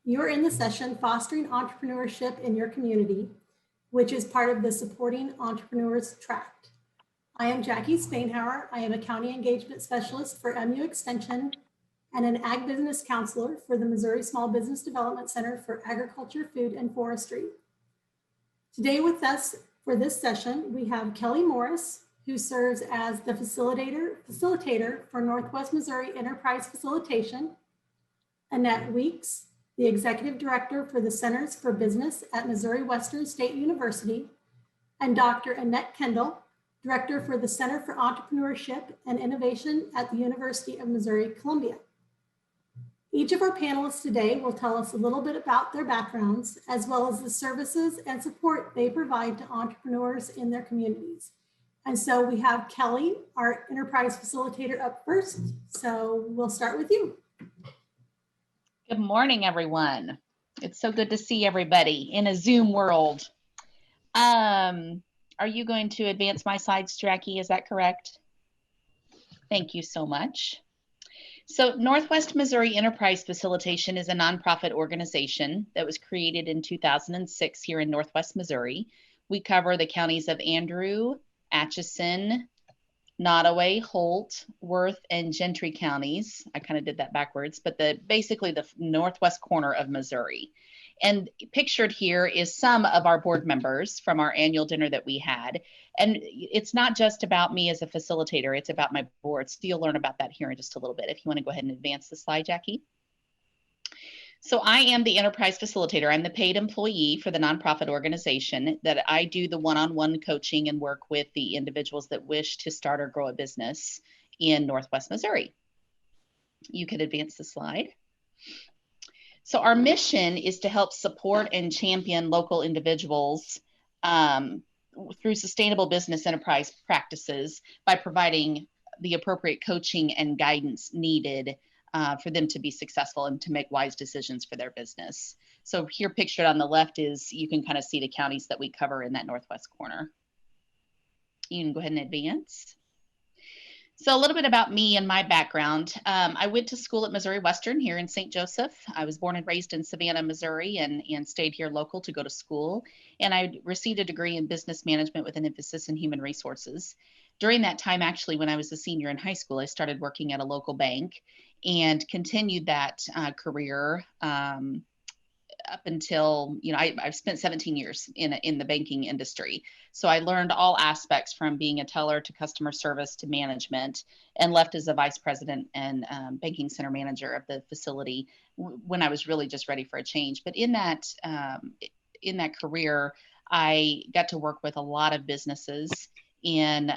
You're in the session Fostering Entrepreneurship in Your Community, which is part of the Supporting Entrepreneurs Tract. I am Jackie Spainhauer. I am a County Engagement Specialist for MU Extension and an Ag Business Counselor for the Missouri Small Business Development Center for Agriculture, Food, and Forestry. Today with us for this session, we have Keli Morris, who serves as the facilitator for Northwest Missouri Enterprise Facilitation, Annette Weeks, the Executive Director for the Centers for Business at Missouri Western State University, and Dr. Annette Kendall, Director for the Center for Entrepreneurship and Innovation at the University of Missouri-Columbia. Each of our panelists today will tell us a little bit about their backgrounds, as well as the services and support they provide to entrepreneurs in their communities. And so we have Keli, our Enterprise Facilitator, up first. So we'll start with you. Good morning, everyone. It's so good to see everybody in a Zoom world. Are you going to advance my slides, Jackie? Is that correct? Thank you so much. So Northwest Missouri Enterprise Facilitation is a nonprofit organization that was created in 2006 here in Northwest Missouri. We cover the counties of Andrew, Atchison, Nottoway, Holt, Worth, and Gentry counties. I kind of did that backwards, but basically the northwest corner of Missouri. And pictured here is some of our board members from our annual dinner that we had. And it's not just about me as a facilitator, it's about my board. So you'll learn about that here in just a little bit. If you want to go ahead and advance the slide, Jackie. So I am the enterprise facilitator. I'm the paid employee for the nonprofit organization that I do the one-on-one coaching and work with the individuals that wish to start or grow a business in Northwest Missouri. You could advance the slide. So our mission is to help support and champion local individuals through sustainable business enterprise practices by providing the appropriate coaching and guidance needed for them to be successful and to make wise decisions for their business. So here pictured on the left is, you can kind of see the counties that we cover in that northwest corner. You can go ahead and advance. So a little bit about me and my background. I went to school at Missouri Western here in St. Joseph. I was born and raised in Savannah, Missouri, and stayed here local to go to school. And I received a degree in business management with an emphasis in human resources. During that time, actually, when I was a senior in high school, I started working at a local bank and continued that career up until, I've spent 17 years in the banking industry. So I learned all aspects from being a teller to customer service to management, and left as a vice president and banking center manager of the facility when I was really just ready for a change. But in that career, I got to work with a lot of businesses in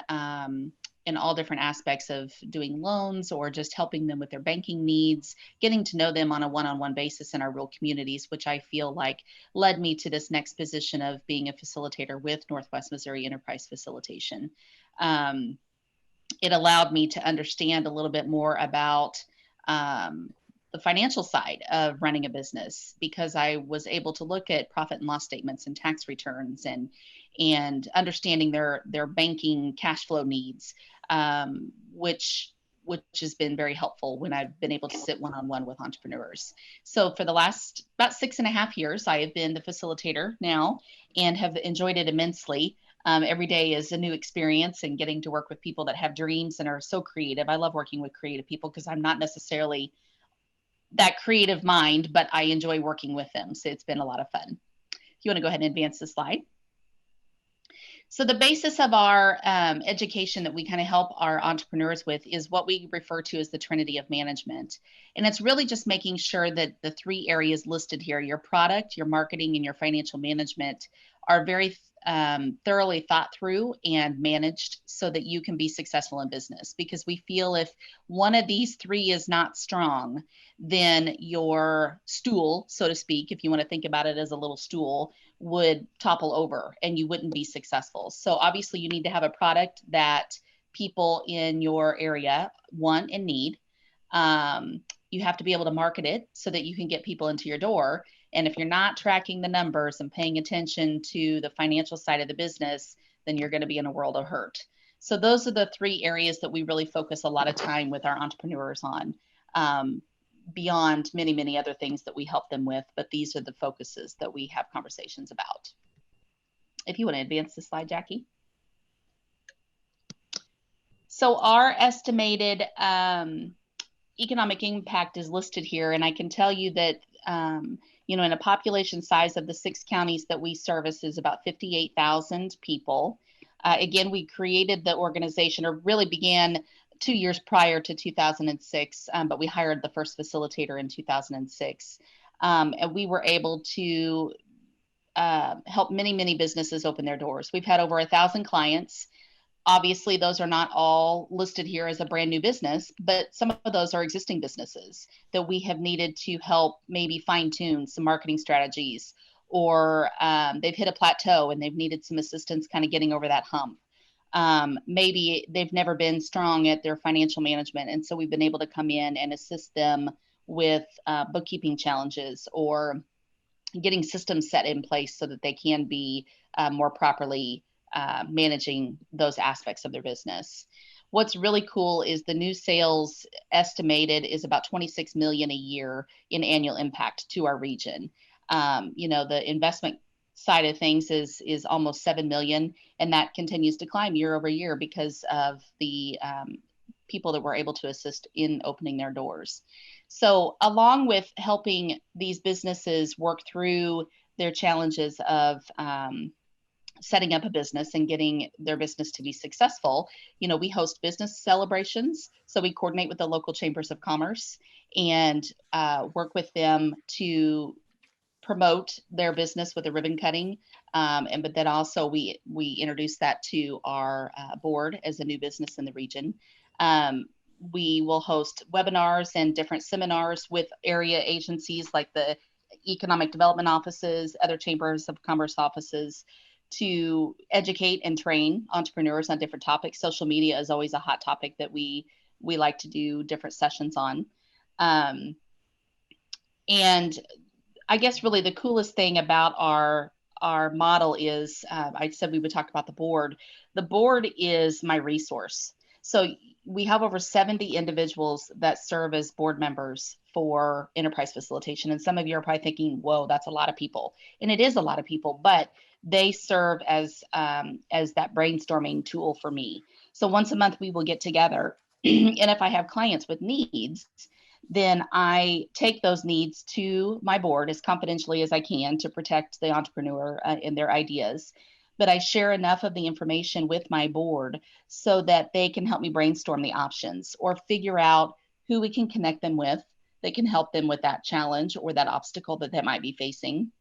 all different aspects of doing loans or just helping them with their banking needs, getting to know them on a one-on-one basis in our rural communities, which I feel like led me to this next position of being a facilitator with Northwest Missouri Enterprise Facilitation. It allowed me to understand a little bit more about the financial side of running a business, because I was able to look at profit and loss statements and tax returns and understanding their banking cash flow needs, which has been very helpful when I've been able to sit one-on-one with entrepreneurs. So for the last about 6.5 years, I have been the facilitator now and have enjoyed it immensely. Every day is a new experience, and getting to work with people that have dreams and are so creative. I love working with creative people because I'm not necessarily that creative mind, but I enjoy working with them. So it's been a lot of fun. If you want to go ahead and advance the slide. So the basis of our education that we kind of help our entrepreneurs with is what we refer to as the Trinity of Management. And it's really just making sure that the 3 areas listed here, your product, your marketing, and your financial management, are very thoroughly thought through and managed so that you can be successful in business. Because we feel if one of these 3 is not strong, then your stool, so to speak, if you want to think about it as a little stool, would topple over and you wouldn't be successful. So obviously you need to have a product that people in your area want and need. You have to be able to market it so that you can get people into your door. And if you're not tracking the numbers and paying attention to the financial side of the business, then you're going to be in a world of hurt. So those are the 3 areas that we really focus a lot of time with our entrepreneurs on. beyond many, many other things that we help them with, but these are the focuses that we have conversations about. If you want to advance the slide, Jackie. So our estimated economic impact is listed here, and I can tell you that in a population size of the 6 counties that we service is about 58,000 people. Again, we created the organization, or really began 2 years prior to 2006, but we hired the first facilitator in 2006. And we were able to help many, many businesses open their doors. We've had over 1,000 clients. Obviously, those are not all listed here as a brand new business, but some of those are existing businesses that we have needed to help maybe fine tune some marketing strategies, or they've hit a plateau and they've needed some assistance kind of getting over that hump. Maybe they've never been strong at their financial management. And so we've been able to come in and assist them with bookkeeping challenges, or getting systems set in place so that they can be more properly managing those aspects of their business. What's really cool is the new sales estimated is about 26 million a year in annual impact to our region. The investment side of things is almost 7 million, and that continues to climb year over year because of the people that we're able to assist in opening their doors. So along with helping these businesses work through their challenges of setting up a business and getting their business to be successful, we host business celebrations. So we coordinate with the local chambers of commerce and work with them to promote their business with a ribbon cutting. But then also we introduce that to our board as a new business in the region. We will host webinars and different seminars with area agencies like the economic development offices, other chambers of commerce offices, to educate and train entrepreneurs on different topics. Social media is always a hot topic that we like to do different sessions on. And I guess really the coolest thing about our model is, I said we would talk about the board. The board is my resource. So we have over 70 individuals that serve as board members for enterprise facilitation. And some of you are probably thinking, whoa, that's a lot of people. And it is a lot of people, but they serve as that brainstorming tool for me. So once a month we will get together. And if I have clients with needs, then I take those needs to my board as confidentially as I can to protect the entrepreneur and their ideas. But I share enough of the information with my board so that they can help me brainstorm the options or figure out who we can connect them with that can help them with that challenge or that obstacle that they might be facing.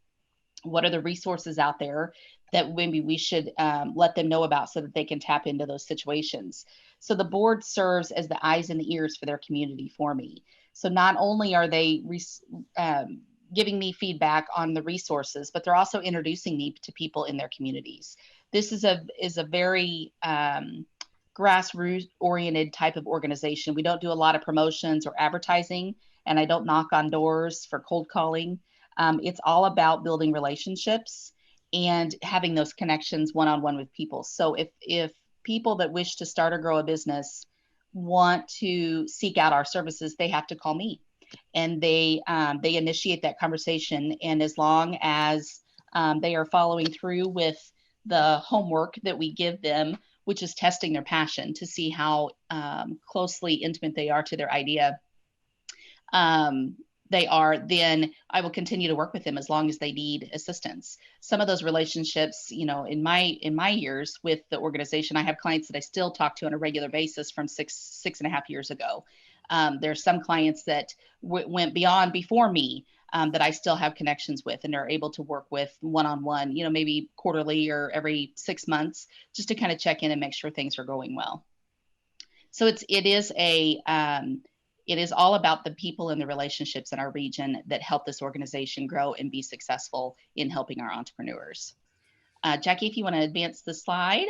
What are the resources out there that maybe we should let them know about so that they can tap into those situations? So the board serves as the eyes and the ears for their community for me. So not only are they giving me feedback on the resources, but they're also introducing me to people in their communities. This is a very grassroots oriented type of organization. We don't do a lot of promotions or advertising, and I don't knock on doors for cold calling. It's all about building relationships and having those connections one-on-one with people. So if people that wish to start or grow a business want to seek out our services, they have to call me, and they initiate that conversation. And as long as they are following through with the homework that we give them, which is testing their passion to see how closely intimate they are to their idea, then I will continue to work with them as long as they need assistance. Some of those relationships, in my years with the organization, I have clients that I still talk to on a regular basis from six and a half years ago. There's some clients that went beyond before me that I still have connections with and are able to work with one-on-one, maybe quarterly or every 6 months, just to kind of check in and make sure things are going well. So it is all about the people and the relationships in our region that help this organization grow and be successful in helping our entrepreneurs. Jackie, if you want to advance the slide.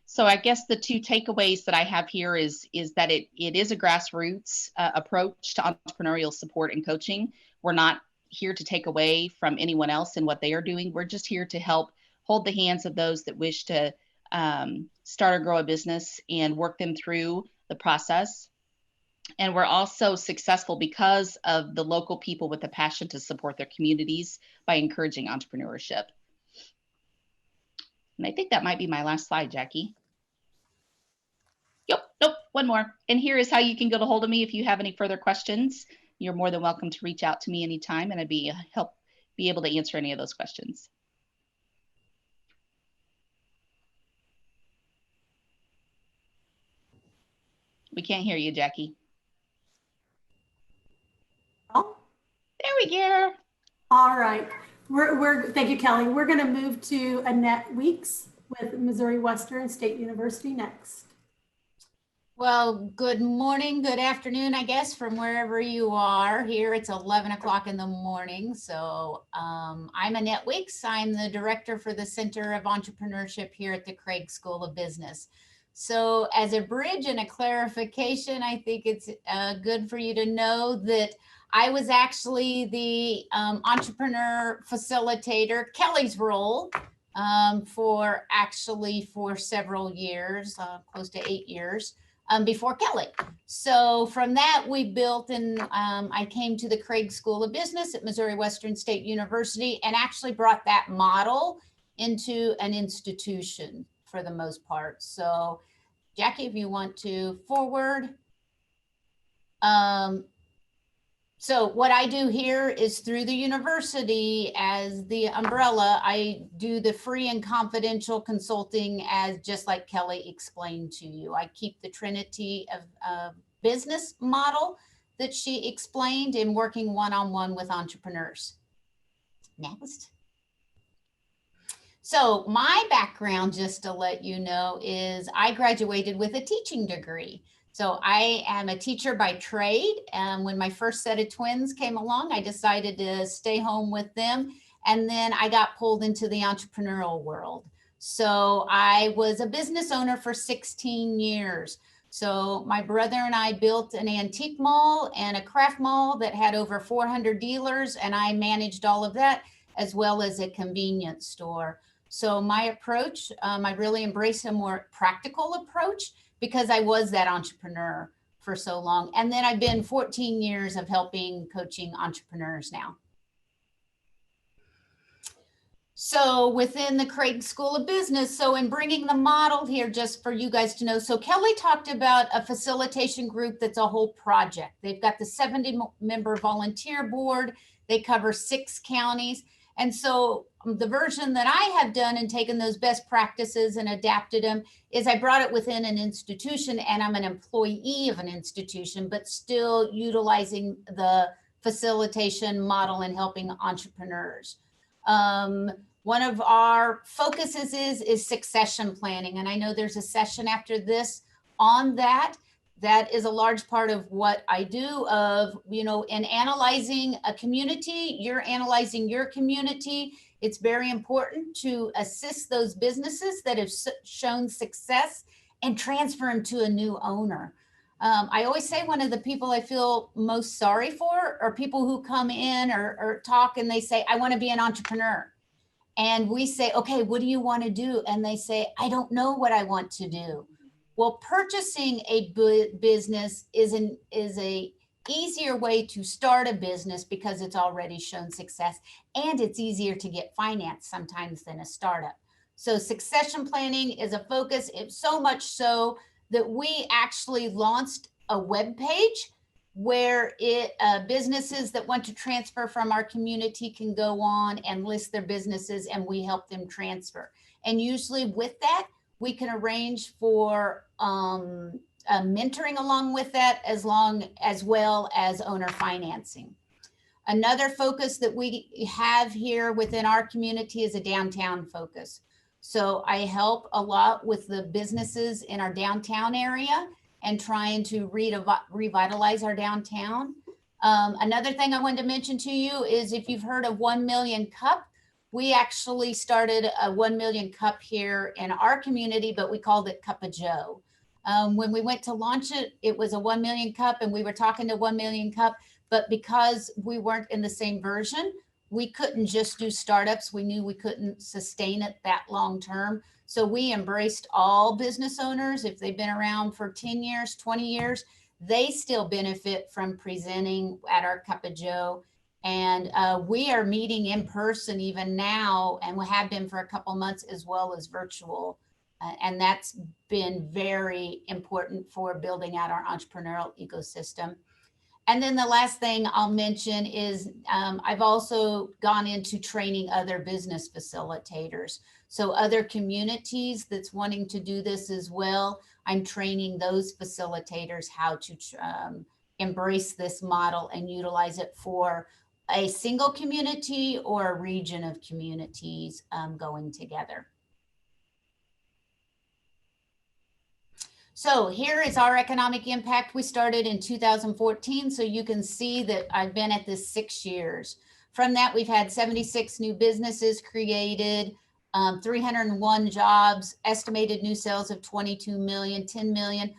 So I guess the two takeaways that I have here is that it is a grassroots approach to entrepreneurial support and coaching. We're not here to take away from anyone else and what they are doing. We're just here to help hold the hands of those that wish to start or grow a business and work them through the process. And we're also successful because of the local people with the passion to support their communities by encouraging entrepreneurship. And I think that might be my last slide, Jackie. Yep, nope, one more. And here is how you can get a hold of me if you have any further questions. You're more than welcome to reach out to me anytime, and I'd be able to answer any of those questions. We can't hear you, Jackie. Oh, there we go. All right. Thank you, Kelly. We're going to move to Annette Weeks with Missouri Western State University next. Well, good morning, good afternoon, I guess, from wherever you are. Here it's 11 o'clock in the morning. So I'm Annette Weeks. I'm the director for the Center of Entrepreneurship here at the Craig School of Business. So as a bridge and a clarification, I think it's good for you to know that I was actually the entrepreneur facilitator, Kelly's role, for several years, close to 8 years. Before Kelly. So from that, we built and I came to the Craig School of Business at Missouri Western State University and actually brought that model into an institution for the most part. So Jackie, if you want to forward. So what I do here is through the university as the umbrella, I do the free and confidential consulting as just like Kelly explained to you. I keep the Trinity of business model that she explained in working one-on-one with entrepreneurs. Next. So my background, just to let you know, is I graduated with a teaching degree. So I am a teacher by trade. And when my first set of twins came along, I decided to stay home with them. And then I got pulled into the entrepreneurial world. So I was a business owner for 16 years. So my brother and I built an antique mall and a craft mall that had over 400 dealers. And I managed all of that, as well as a convenience store. So my approach, I really embrace a more practical approach, because I was that entrepreneur for so long. And then I've been 14 years of coaching entrepreneurs now. So within the Craig School of Business, so in bringing the model here, just for you guys to know, so Kelly talked about a facilitation group that's a whole project. They've got the 70-member volunteer board. They cover 6 counties. And so the version that I have done and taken those best practices and adapted them is I brought it within an institution, and I'm an employee of an institution, but still utilizing the facilitation model and helping entrepreneurs. One of our focuses is succession planning. And I know there's a session after this on that. That is a large part of what I do in analyzing a community. You're analyzing your community. It's very important to assist those businesses that have shown success and transfer them to a new owner. I always say one of the people I feel most sorry for are people who come in or talk and they say, I want to be an entrepreneur. And we say, okay, what do you want to do? And they say, I don't know what I want to do. Well, purchasing a business is a easier way to start a business because it's already shown success, and it's easier to get financed sometimes than a startup. So succession planning is a focus. It's so much so that we actually launched a web page where businesses that want to transfer from our community can go on and list their businesses, and we help them transfer. And usually with that, we can arrange for mentoring along with that, as well as owner financing. Another focus that we have here within our community is a downtown focus. So I help a lot with the businesses in our downtown area and trying to revitalize our downtown. Another thing I wanted to mention to you is if you've heard of 1 Million Cup, we actually started a 1 Million Cup here in our community, but we called it Cup of Joe. When we went to launch it, it was a 1 Million Cup, and we were talking to 1 Million Cup, but because we weren't in the same version, we couldn't just do startups. We knew we couldn't sustain it that long term. So we embraced all business owners. If they've been around for 10 years, 20 years, they still benefit from presenting at our Cup of Joe. And we are meeting in person even now, and we have been for a couple months, as well as virtual. And that's been very important for building out our entrepreneurial ecosystem. And then the last thing I'll mention is I've also gone into training other business facilitators. So other communities that's wanting to do this as well, I'm training those facilitators how to embrace this model and utilize it for a single community or a region of communities going together. So here is our economic impact. We started in 2014. So you can see that I've been at this 6 years. From that, we've had 76 new businesses created, 301 jobs, estimated new sales of 22 million, 10 million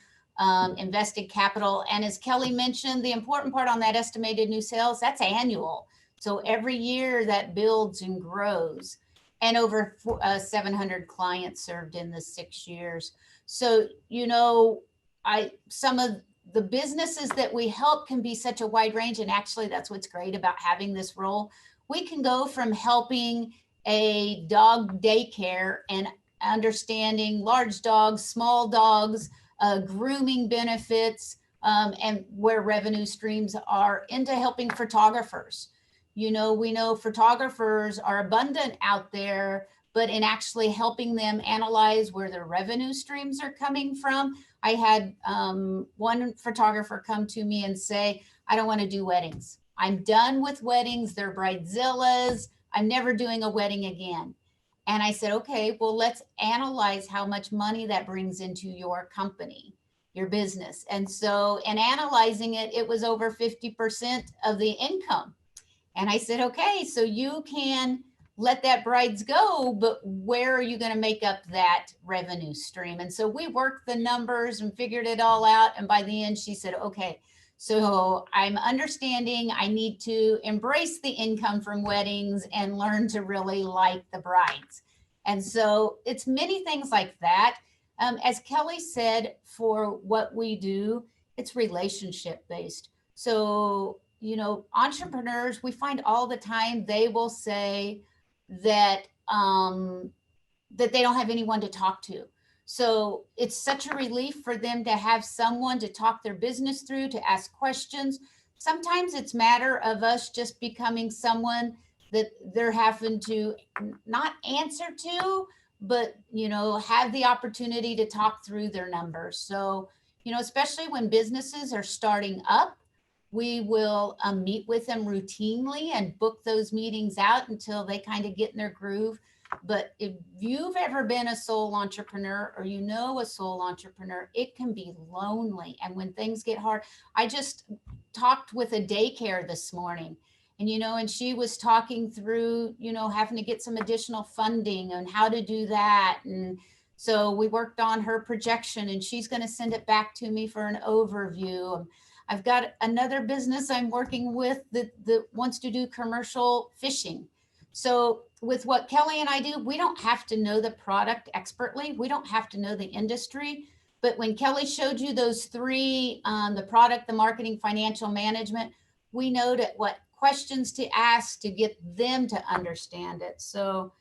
invested capital. And as Keli mentioned, the important part on that estimated new sales, that's annual. So every year that builds and grows, and over 700 clients served in the 6 years. So, you know, some of the businesses that we help can be such a wide range. And actually that's what's great about having this role. We can go from helping a dog daycare and understanding large dogs, small dogs, grooming benefits, and where revenue streams are, into helping photographers. You know, we know photographers are abundant out there, but in actually helping them analyze where their revenue streams are coming from. I had one photographer come to me and say, I don't want to do weddings. I'm done with weddings. They're bridezillas. I'm never doing a wedding again. And I said, okay, well, let's analyze how much money that brings into your company, your business. And so in analyzing it, it was over 50% of the income. And I said, okay, so you can let that brides go, but where are you going to make up that revenue stream? And so we worked the numbers and figured it all out. And by the end, she said, okay, so I'm understanding I need to embrace the income from weddings and learn to really like the brides. And so it's many things like that. As Keli said, for what we do, it's relationship based. So, you know, entrepreneurs, we find all the time, they will say that, that they don't have anyone to talk to. So it's such a relief for them to have someone to talk their business through, to ask questions. Sometimes it's a matter of us just becoming someone that they're having to not answer to, but, you know, have the opportunity to talk through their numbers. So, you know, especially when businesses are starting up, we will meet with them routinely and book those meetings out until they kind of get in their groove. But if you've ever been a sole entrepreneur, or you know a sole entrepreneur, it can be lonely. And when things get hard, I just talked with a daycare this morning, and, you know, and she was talking through, you know, having to get some additional funding and how to do that. And so we worked on her projection, and she's going to send it back to me for an overview. I've got another business I'm working with that wants to do commercial fishing. So with what Keli and I do, we don't have to know the product expertly. We don't have to know the industry. But when Keli showed you those three, the product, the marketing, financial management, we know what questions to ask to get them to understand it. So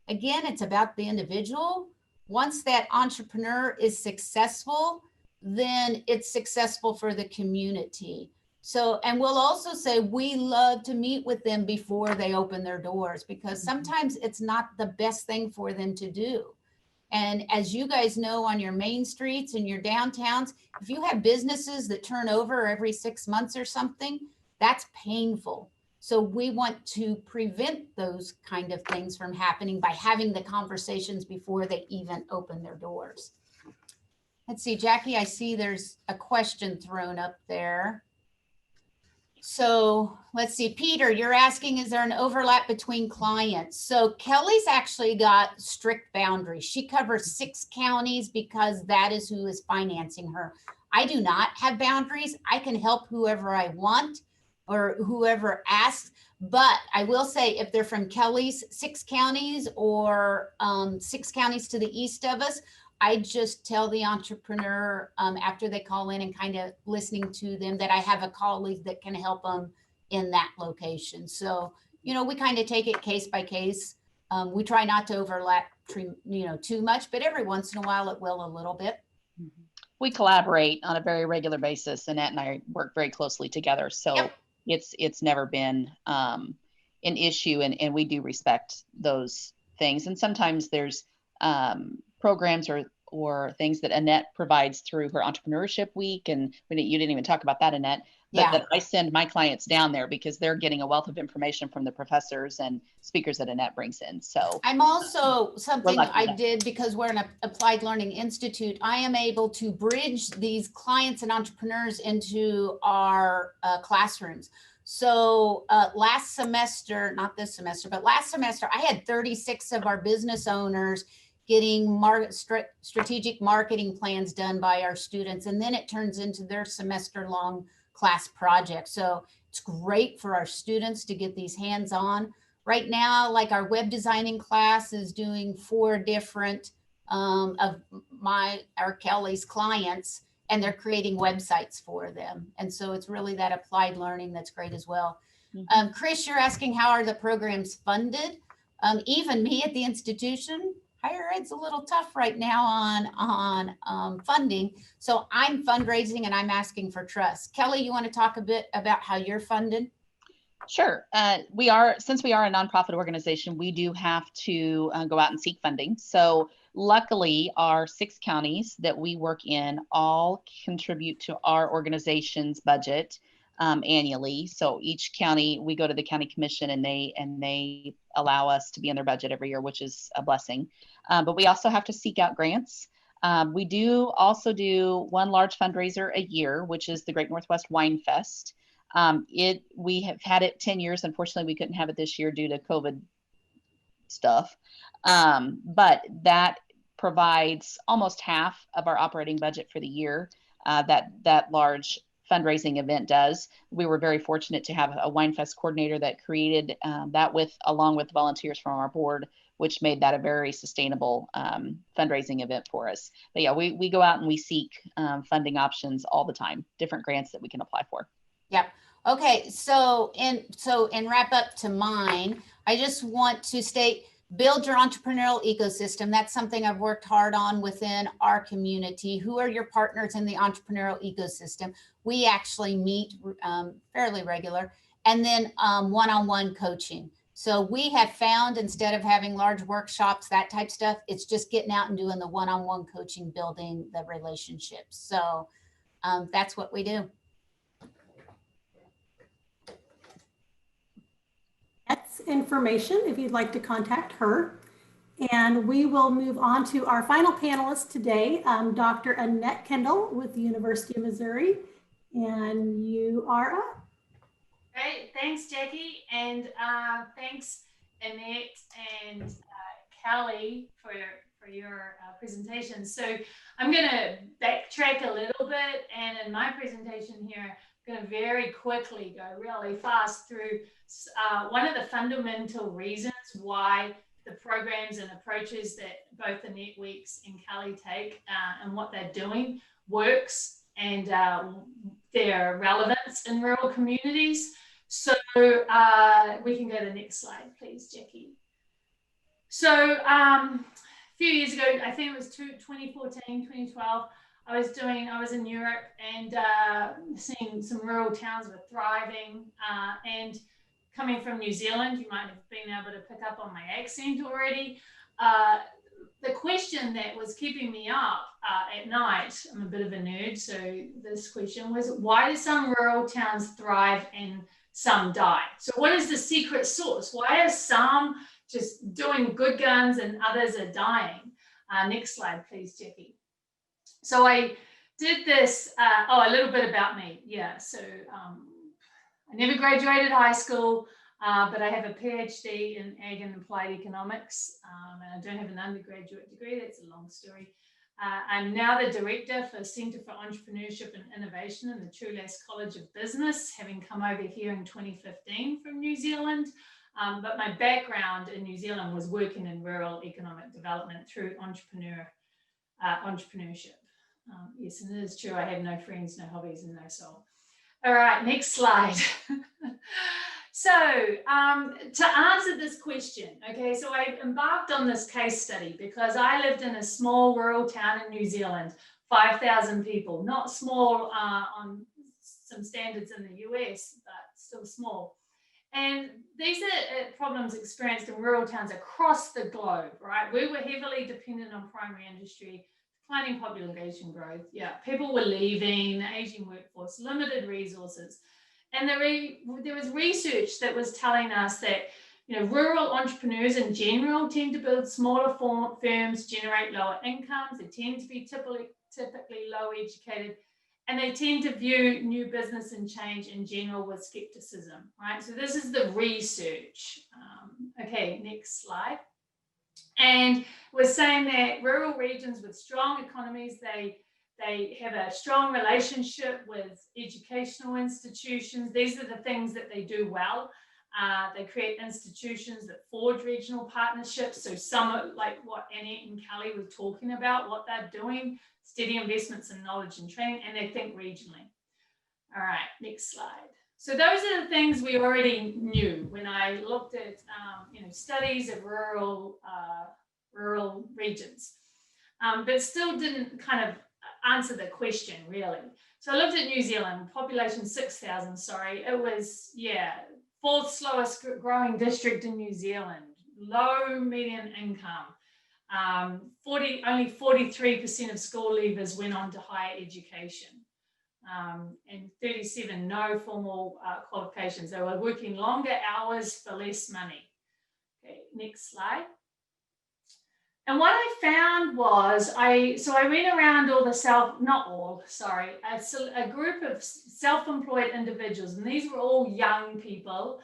again, it's about the individual. Once that entrepreneur is successful, then it's successful for the community. So, and we'll also say we love to meet with them before they open their doors, because sometimes it's not the best thing for them to do. And as you guys know, on your main streets and your downtowns, if you have businesses that turn over every 6 months or something, that's painful. So we want to prevent those kind of things from happening by having the conversations before they even open their doors. Let's see, Jackie, I see there's a question thrown up there. So let's see, Peter, you're asking, is there an overlap between clients? So Keli's actually got strict boundaries. She covers 6 counties because that is who is financing her. I do not have boundaries. I can help whoever I want or whoever asks. But I will say, if they're from Keli's 6 counties or 6 counties to the east of us, I just tell the entrepreneur after they call in and kind of listening to them that I have a colleague that can help them in that location. So, we kind of take it case by case. We try not to overlap, too much, but every once in a while it will a little bit. We collaborate on a very regular basis. Annette and I work very closely together. So Yep. it's never been an issue, and we do respect those things. And sometimes there's programs or things that Annette provides through her Entrepreneurship Week. And you didn't even talk about that, Annette, but Yeah. that I send my clients down there because they're getting a wealth of information from the professors and speakers that Annette brings in. So I'm also, something lucky I that- did because we're an applied learning institute, I am able to bridge these clients and entrepreneurs into our classrooms. So last semester, not this semester, but last semester, I had 36 of our business owners getting strategic marketing plans done by our students. And then it turns into their semester-long class project. So it's great for our students to get these hands-on. Right now, like our web designing class is doing 4 different of our Keli's clients, and they're creating websites for them. And so it's really that applied learning that's great as well. Chris, you're asking how are the programs funded? Even me at the institution, higher ed's a little tough right now on funding. So I'm fundraising and I'm asking for trust. Keli, you want to talk a bit about how you're funded? Sure. Since we are a nonprofit organization, we do have to go out and seek funding. So luckily, our 6 counties that we work in all contribute to our organization's budget annually. So each county, we go to the county commission and they allow us to be in their budget every year, which is a blessing. But we also have to seek out grants. We do also do one large fundraiser a year, which is the Great Northwest Wine Fest. We have had it 10 years. Unfortunately, we couldn't have it this year due to COVID stuff. But that provides almost half of our operating budget for the year. That large fundraising event does. We were very fortunate to have a Wine Fest coordinator that created that along with volunteers from our board, which made that a very sustainable fundraising event for us. But yeah, we go out and we seek funding options all the time, different grants that we can apply for. Yep. Okay. So in wrap up to mine, I just want to state, build your entrepreneurial ecosystem. That's something I've worked hard on within our community. Who are your partners in the entrepreneurial ecosystem? We actually meet fairly regular. And then one-on-one coaching. So we have found, instead of having large workshops, that type stuff, it's just getting out and doing the one-on-one coaching, building the relationships. So that's what we do. That's information if you'd like to contact her. And we will move on to our final panelist today, Dr. Annette Kendall with the University of Missouri. And you are up. Great, thanks Jackie, and thanks Annette and Keli for your presentation. So I'm going to backtrack a little bit, and in my presentation here, I'm going to very quickly go really fast through one of the fundamental reasons why the programs and approaches that both Annette Weeks and Keli take and what they're doing works, and their relevance in rural communities. So we can go to the next slide, please, Jackie. So a few years ago, I think it was 2014, 2012, I was in Europe and seeing some rural towns were thriving. And coming from New Zealand, you might have been able to pick up on my accent already. The question that was keeping me up at night, I'm a bit of a nerd, so this question was, why do some rural towns thrive and some die? So what is the secret sauce? Why are some just doing good guns and others are dying? Next slide, please, Jackie. So I did this, a little bit about me. Yeah, so I never graduated high school, but I have a PhD in Ag and Applied Economics, and I don't have an undergraduate degree. That's a long story. I'm now the director for Centre for Entrepreneurship and Innovation in the Trulas College of Business, having come over here in 2015 from New Zealand. But my background in New Zealand was working in rural economic development through entrepreneur entrepreneurship. Yes, and it is true. I have no friends, no hobbies, and no soul. All right, next slide. So to answer this question, okay, so I embarked on this case study because I lived in a small rural town in New Zealand, 5,000 people, not small on some standards in the US, but still small. And these are problems experienced in rural towns across the globe, right? We were heavily dependent on primary industry, declining population growth. Yeah, people were leaving, aging workforce, limited resources. And there was research that was telling us that, you know, rural entrepreneurs in general tend to build smaller firms, generate lower incomes. They tend to be typically low educated, and they tend to view new business and change in general with skepticism, right? So this is the research. Okay, next slide. And we're saying that rural regions with strong economies, they have a strong relationship with educational institutions. These are the things that they do well. They create institutions that forge regional partnerships. So some, like what Annette and Keli were talking about, what they're doing, steady investments in knowledge and training, and they think regionally. All right, next slide. So those are the things we already knew when I looked at you know, studies of rural regions, but still didn't kind of answer the question really. So I looked at New Zealand, population 6,000, sorry. It was, yeah, 4th slowest growing district in New Zealand, low median income. Only 43% of school leavers went on to higher education. And 37 no formal qualifications. They were working longer hours for less money. Okay, next slide. And what I found was, I went around all a group of self-employed individuals, and these were all young people,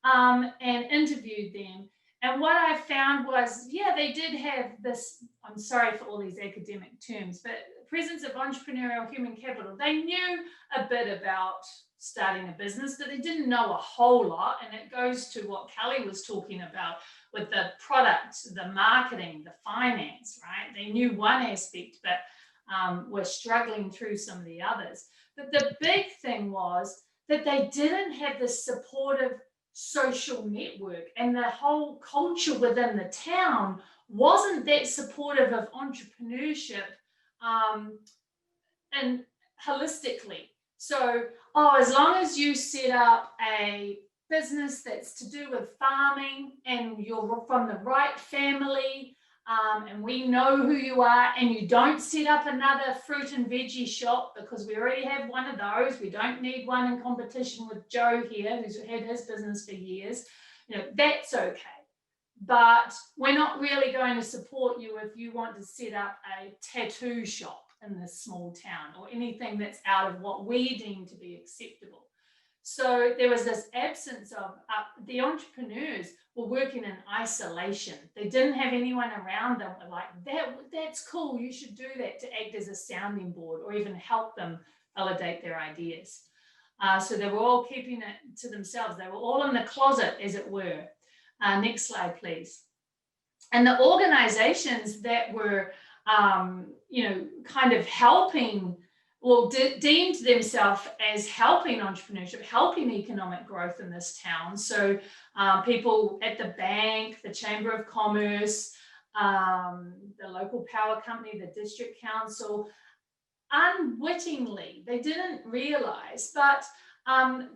and interviewed them. And what I found was, yeah, they did have this, I'm sorry for all these academic terms, but presence of entrepreneurial human capital. They knew a bit about starting a business, but they didn't know a whole lot. And it goes to what Keli was talking about with the product, the marketing, the finance, right? They knew one aspect, but were struggling through some of the others. But the big thing was that they didn't have this supportive social network, and the whole culture within the town wasn't that supportive of entrepreneurship and holistically. So, as long as you set up a business that's to do with farming and you're from the right family, and we know who you are, and you don't set up another fruit and veggie shop because we already have one of those. We don't need one in competition with Joe here, who's had his business for years. You know, that's okay. But we're not really going to support you if you want to set up a tattoo shop in this small town or anything that's out of what we deem to be acceptable. So there was this absence of, the entrepreneurs were working in isolation. They didn't have anyone around them like, that's cool, you should do that, to act as a sounding board or even help them validate their ideas. So they were all keeping it to themselves. They were all in the closet, as it were. Next slide, please. And the organizations that were, you know, kind of helping, well, deemed themselves as helping entrepreneurship, helping economic growth in this town. So people at the bank, the Chamber of Commerce, the local power company, the district council, unwittingly, they didn't realize, but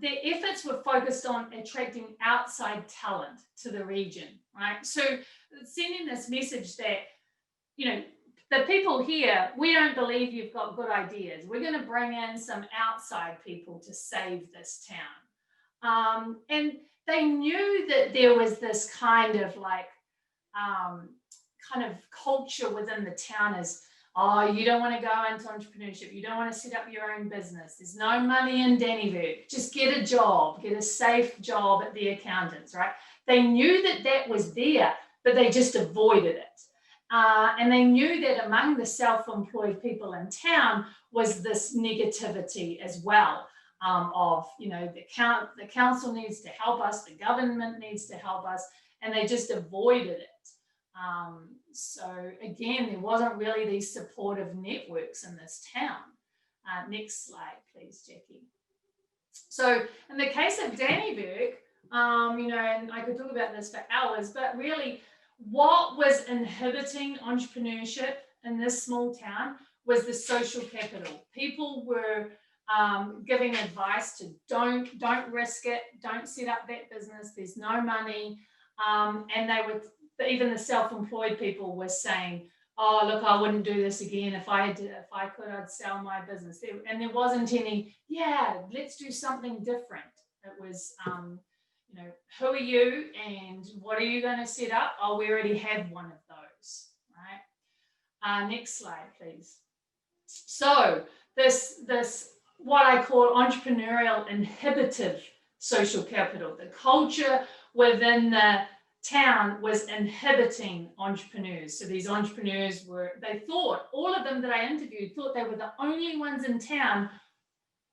their efforts were focused on attracting outside talent to the region, right? So sending this message that, you know, the people here, we don't believe you've got good ideas. We're going to bring in some outside people to save this town. And they knew that there was this kind of like, kind of culture within the town as, oh, you don't want to go into entrepreneurship. You don't want to set up your own business. There's no money in Dannyburg. Just get a job, get a safe job at the accountants, right? They knew that that was there, but they just avoided it. And they knew that among the self-employed people in town was this negativity as well, of, you know, the council needs to help us, the government needs to help us, and they just avoided it. So again, there wasn't really these supportive networks in this town. Next slide, please, Jackie. So in the case of Dannyburg, and I could talk about this for hours, but really what was inhibiting entrepreneurship in this small town was the social capital. People were giving advice to don't risk it, don't set up that business, there's no money. And they would, even the self-employed people were saying, oh, look, I wouldn't do this again. If I could, I'd sell my business. And there wasn't any, yeah, let's do something different. It was, who are you and what are you going to set up? Oh, we already have one of those, right? Next slide, please. So this what I call entrepreneurial inhibitive social capital, the culture within the town was inhibiting entrepreneurs. So these entrepreneurs they thought, all of them that I interviewed thought they were the only ones in town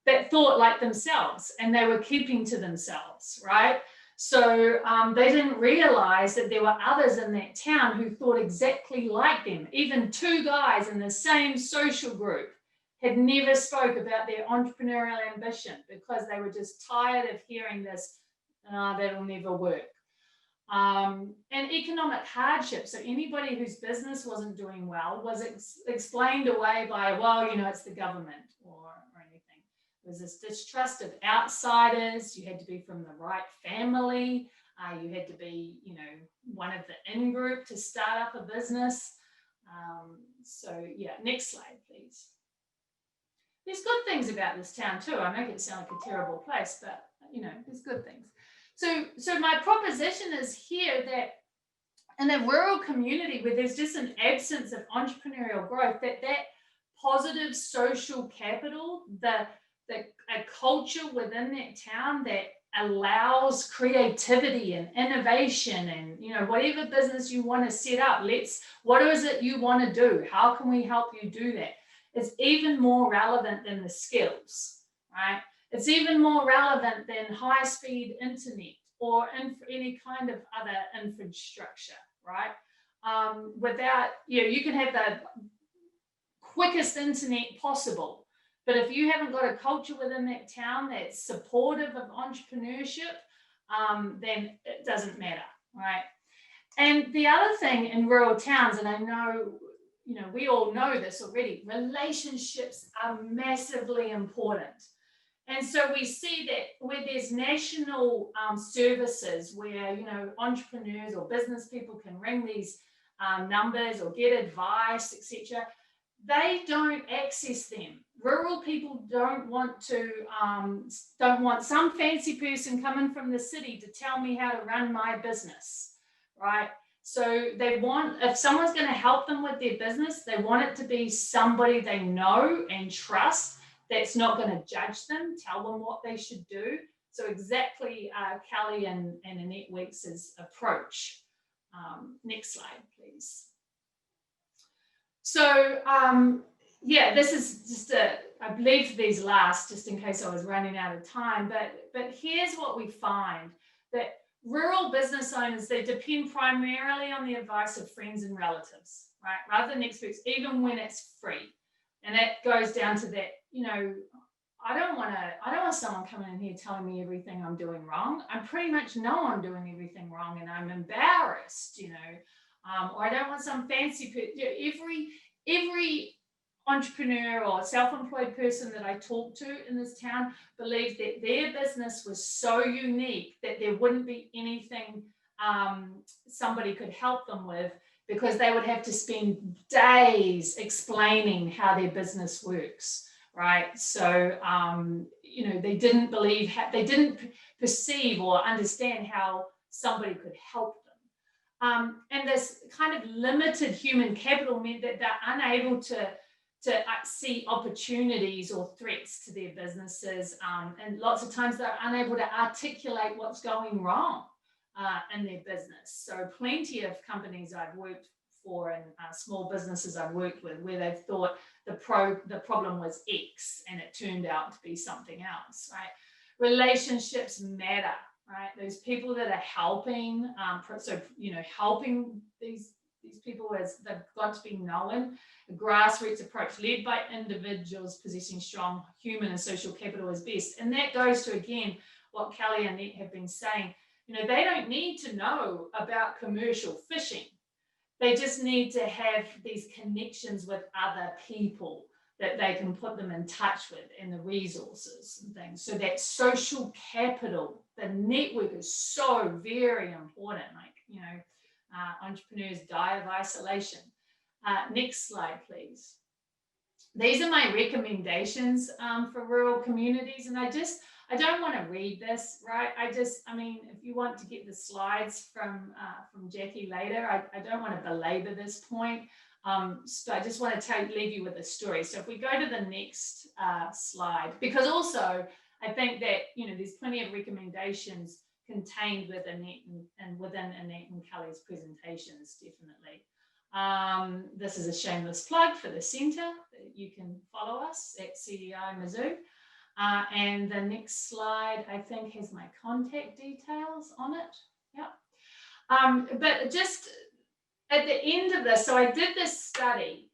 that thought like themselves, and they were keeping to themselves, right? So they didn't realize that there were others in that town who thought exactly like them. Even two guys in the same social group had never spoke about their entrepreneurial ambition because they were just tired of hearing this, that'll never work. And economic hardship. So anybody whose business wasn't doing well was explained away by, well, it's the government or anything. There was this distrust of outsiders. You had to be from the right family. You had to be, one of the in-group to start up a business. Next slide, please. There's good things about this town too. I make it sound like a terrible place, but, there's good things. So my proposition is here that in a rural community where there's just an absence of entrepreneurial growth, that positive social capital, a culture within that town that allows creativity and innovation and, whatever business you want to set up, what is it you want to do? How can we help you do that? It's even more relevant than the skills, right? It's even more relevant than high-speed internet or any kind of other infrastructure, right? You can have the quickest internet possible, but if you haven't got a culture within that town that's supportive of entrepreneurship, then it doesn't matter, right? And the other thing in rural towns, and I know, we all know this already, relationships are massively important. And so we see that where there's national services where, entrepreneurs or business people can ring these numbers or get advice, etc., they don't access them. Rural people don't want some fancy person coming from the city to tell me how to run my business, right? So they want, if someone's going to help them with their business, they want it to be somebody they know and trust, that's not going to judge them, tell them what they should do. So exactly Keli and Annette Weeks' approach. Next slide, please. So this is just I believe these last just in case I was running out of time, but here's what we find, that rural business owners, they depend primarily on the advice of friends and relatives, right? Rather than experts, even when it's free. And that goes down to that, I don't want someone coming in here telling me everything I'm doing wrong. I pretty much know I'm doing everything wrong and I'm embarrassed, or I don't want some fancy, every entrepreneur or self-employed person that I talk to in this town believed that their business was so unique that there wouldn't be anything somebody could help them with, because they would have to spend days explaining how their business works, right? So, they didn't they didn't perceive or understand how somebody could help them. And this kind of limited human capital meant that they're unable to see opportunities or threats to their businesses. And lots of times they're unable to articulate what's going wrong in their business. So plenty of companies I've worked for and small businesses I've worked with where they've thought the problem was X and it turned out to be something else, right? Relationships matter, right? Those people that are helping, helping these people as they've got to be known. A grassroots approach led by individuals possessing strong human and social capital is best. And that goes to, again, what Keli and Annette have been saying. You know, they don't need to know about commercial fishing. They just need to have these connections with other people that they can put them in touch with, and the resources and things. So that social capital, the network is so very important. Like, you know, entrepreneurs die of isolation. Next slide, please. These are my recommendations for rural communities. And I don't want to read this, right? I mean, if you want to get the slides from Jackie later, I don't want to belabor this point. So I just want to leave you with a story. So if we go to the next slide, because also I think that, you know, there's plenty of recommendations contained within Annette and Keli's presentations, definitely. This is a shameless plug for the centre. You can follow us at CDI Mizzou. And the next slide, I think, has my contact details on it. Yeah. But just at the end of this, so I did this study,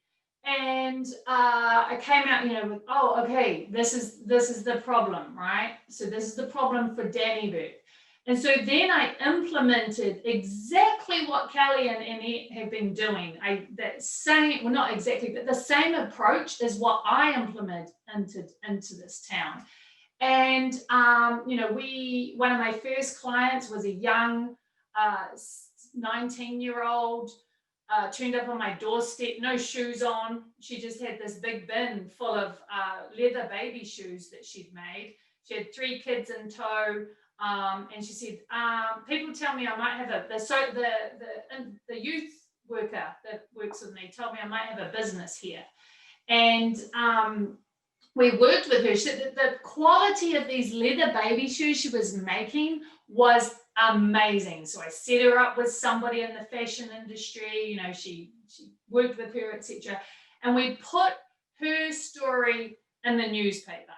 and I came out, you know, with, oh, okay, this is the problem, right? So this is the problem for Dannyburg. And so then I implemented exactly what Keli and Annette have been doing. Well, not exactly, but the same approach is what I implemented into this town. And, you know, one of my first clients was a young 19-year-old, turned up on my doorstep, no shoes on. She just had this big bin full of leather baby shoes that she'd made. She had 3 kids in tow. And she said, people tell me I might have the youth worker that works with me told me I might have a business here. And we worked with her. The quality of these leather baby shoes she was making was amazing. So I set her up with somebody in the fashion industry. You know, she worked with her, etc. And we put her story in the newspaper.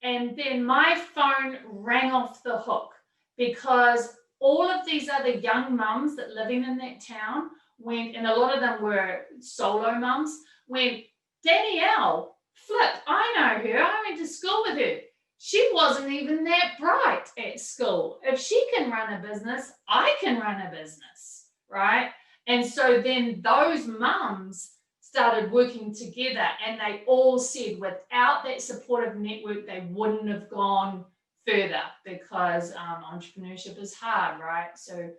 And then my phone rang off the hook, because all of these other young mums that living in that town went, and a lot of them were solo mums, went, Danielle, flip, I know her, I went to school with her. She wasn't even that bright at school. If she can run a business, I can run a business, right? And so then those mums started working together, and they all said without that supportive network, they wouldn't have gone further, because entrepreneurship is hard, right? So,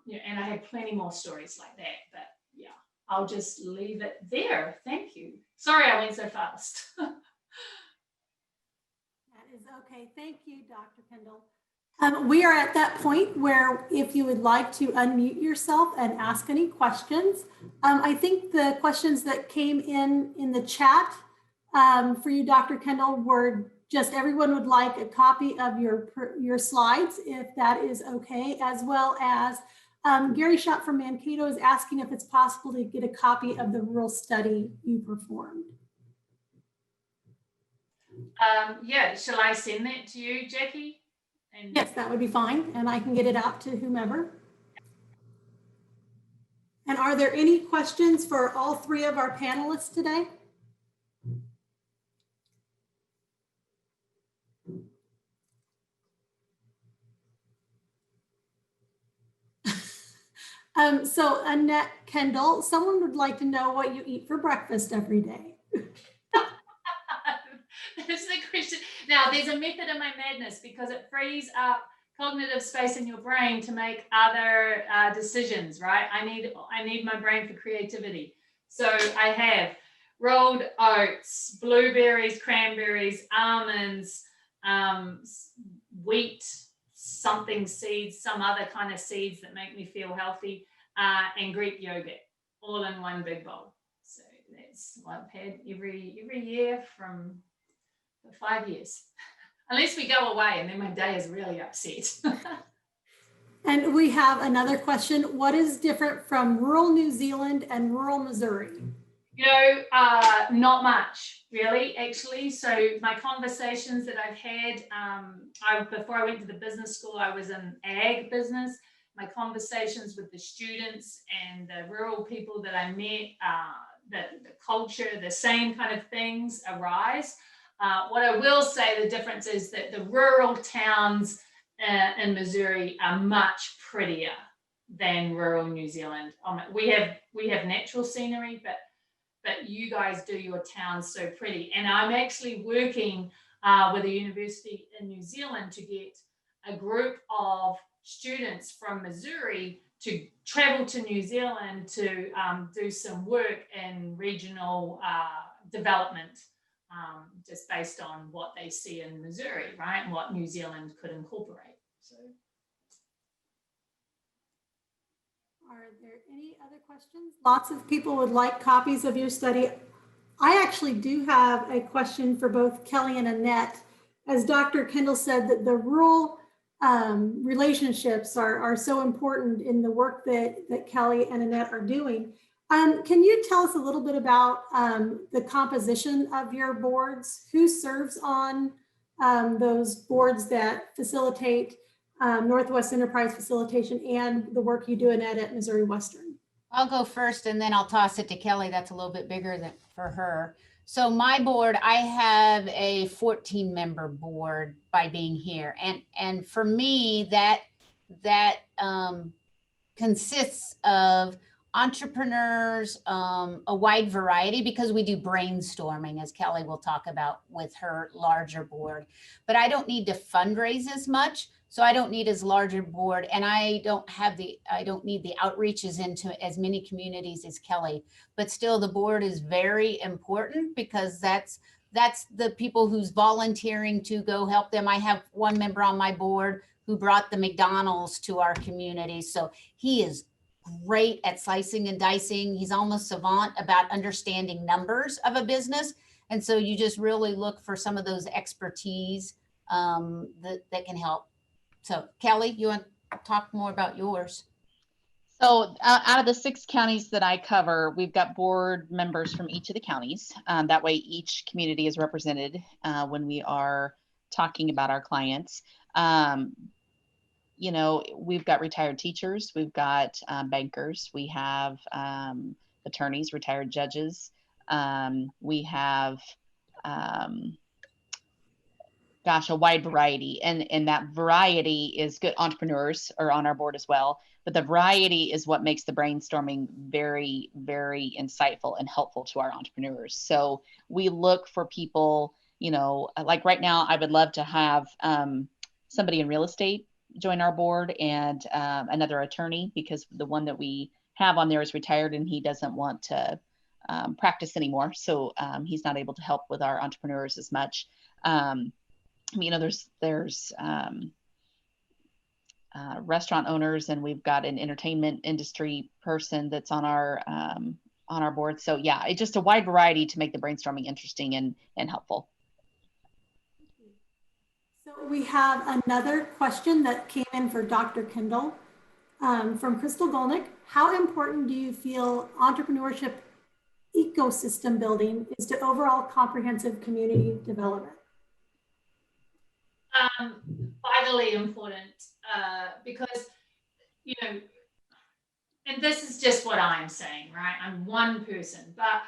yeah, and I had plenty more stories like that, but yeah, I'll just leave it there. Thank you. Sorry I went so fast. That is okay. Thank you, Dr. Kendall. We are at that point where if you would like to unmute yourself and ask any questions, I think the questions that came in the chat for you, Dr. Kendall, were just everyone would like a copy of your slides, if that is okay, as well as Gary Schott from Mankato is asking if it's possible to get a copy of the rural study you performed. Yeah, shall I send that to you, Jackie? And yes, that would be fine, and I can get it out to whomever. And are there any questions for all 3 of our panelists today? So Annette Kendall, someone would like to know what you eat for breakfast every day. That's the question. Now, there's a method in my madness, because it frees up cognitive space in your brain to make other decisions, right? I need my brain for creativity. So I have rolled oats, blueberries, cranberries, almonds, wheat, something seeds, some other kind of seeds that make me feel healthy, and Greek yogurt, all in one big bowl. So that's what I've had every year for 5 years, unless we go away, and then my day is really upset. And we have another question. What is different from rural New Zealand and rural Missouri? You know, not much, really, actually. So my conversations that I've had, before I went to the business school, I was in ag business. my conversations with the students and the rural people that I met, the culture, the same kind of things arise. What I will say, the difference is that the rural towns in Missouri are much prettier than rural New Zealand. We have natural scenery, but you guys do your towns so pretty. And I'm actually working with a university in New Zealand to get a group of students from Missouri to travel to New Zealand to do some work in regional development, just based on what they see in Missouri, right? And what New Zealand could incorporate. So, are there any other questions? Lots of people would like copies of your study. I actually do have a question for both Keli and Annette. As Dr. Kendall said, that the rural relationships are so important in the work that Keli and Annette are doing. Can you tell us a little bit about the composition of your boards? Who serves on those boards that facilitate Northwest Enterprise Facilitation and the work you do, Annette, at Missouri Western? I'll go first and then I'll toss it to Keli. That's a little bit bigger than for her. So my board, I have a 14-member board by being here. And for me, that consists of entrepreneurs, a wide variety, because we do brainstorming, as Keli will talk about with her larger board. But I don't need to fundraise as much, so I don't need as larger board, and I don't need the outreaches into as many communities as Keli. But still, the board is very important because that's the people who's volunteering to go help them. I have one member on my board who brought the McDonald's to our community, so he is great at slicing and dicing. He's almost savant about understanding numbers of a business. And so you just really look for some of those expertise that can help. So Keli, you want to talk more about yours? So out of the 6 counties that I cover, we've got board members from each of the counties. That way each community is represented when we are talking about our clients. You know, we've got retired teachers, we've got bankers, we have attorneys, retired judges, we have, gosh, a wide variety. And that variety is good. Entrepreneurs are on our board as well. But the variety is what makes the brainstorming very, very insightful and helpful to our entrepreneurs. So we look for people, you know, like right now, I would love to have somebody in real estate join our board and another attorney, because the one that we have on there is retired and he doesn't want to practice anymore. So he's not able to help with our entrepreneurs as much. You know, there's restaurant owners, and we've got an entertainment industry person that's on our board. So yeah, it's just a wide variety to make the brainstorming interesting and helpful. So we have another question that came in for Dr. Kendall from Crystal Golnick. How important do you feel entrepreneurship ecosystem building is to overall comprehensive community development? Vitally important, because, you know, and this is just what I'm saying, right? I'm one person, but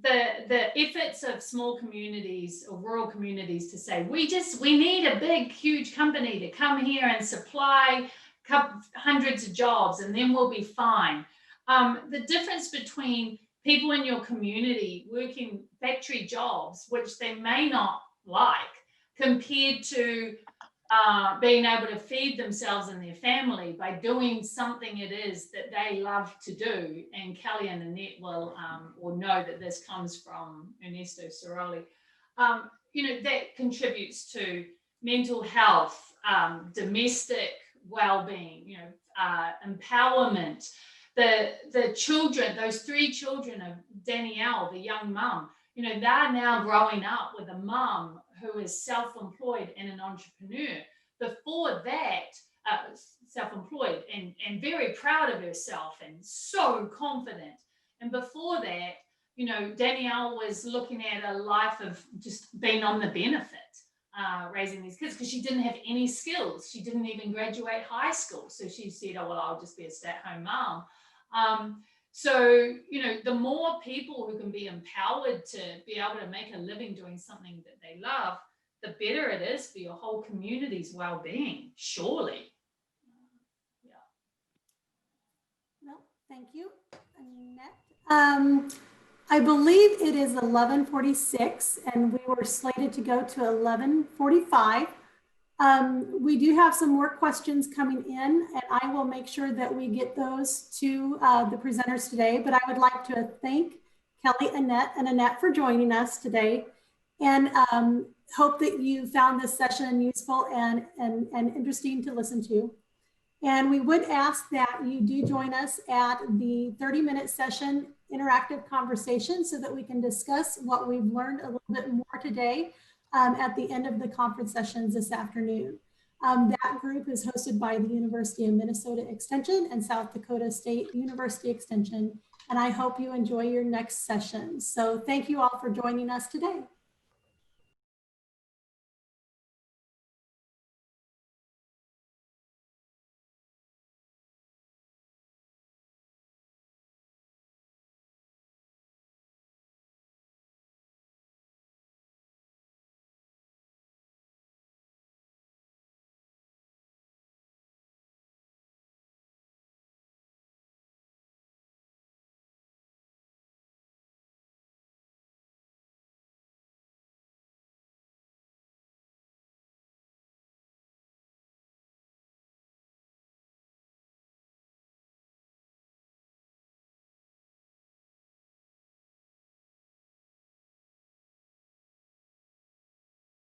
the efforts of small communities or rural communities to say, we need a big, huge company to come here and supply hundreds of jobs and then we'll be fine. The difference between people in your community working factory jobs, which they may not like, compared to being able to feed themselves and their family by doing something it is that they love to do. And Keli and Annette will know that this comes from Ernesto Ciroli. You know, that contributes to mental health, domestic well-being, you know, empowerment. The children, those 3 children of Danielle, the young mum, you know, they're now growing up with a mum who is self-employed and an entrepreneur. Before that, self-employed and very proud of herself and so confident. And before that, you know, Danielle was looking at a life of just being on the benefit. raising these kids because she didn't have any skills. She didn't even graduate high school. So she said, oh, well, I'll just be a stay-at-home mom. So, you know, the more people who can be empowered to be able to make a living doing something that they love, the better it is for your whole community's well-being, surely. Yeah. Well, thank you, Annette. I believe it is 11:46 and we were slated to go to 11:45. We do have some more questions coming in and I will make sure that we get those to the presenters today, but I would like to thank Keli, Annette, and Annette for joining us today and hope that you found this session useful and interesting to listen to. And we would ask that you do join us at the 30-minute session interactive conversation so that we can discuss what we've learned a little bit more today at the end of the conference sessions this afternoon. That group is hosted by the University of Minnesota Extension and South Dakota State University Extension. And I hope you enjoy your next session. So thank you all for joining us today.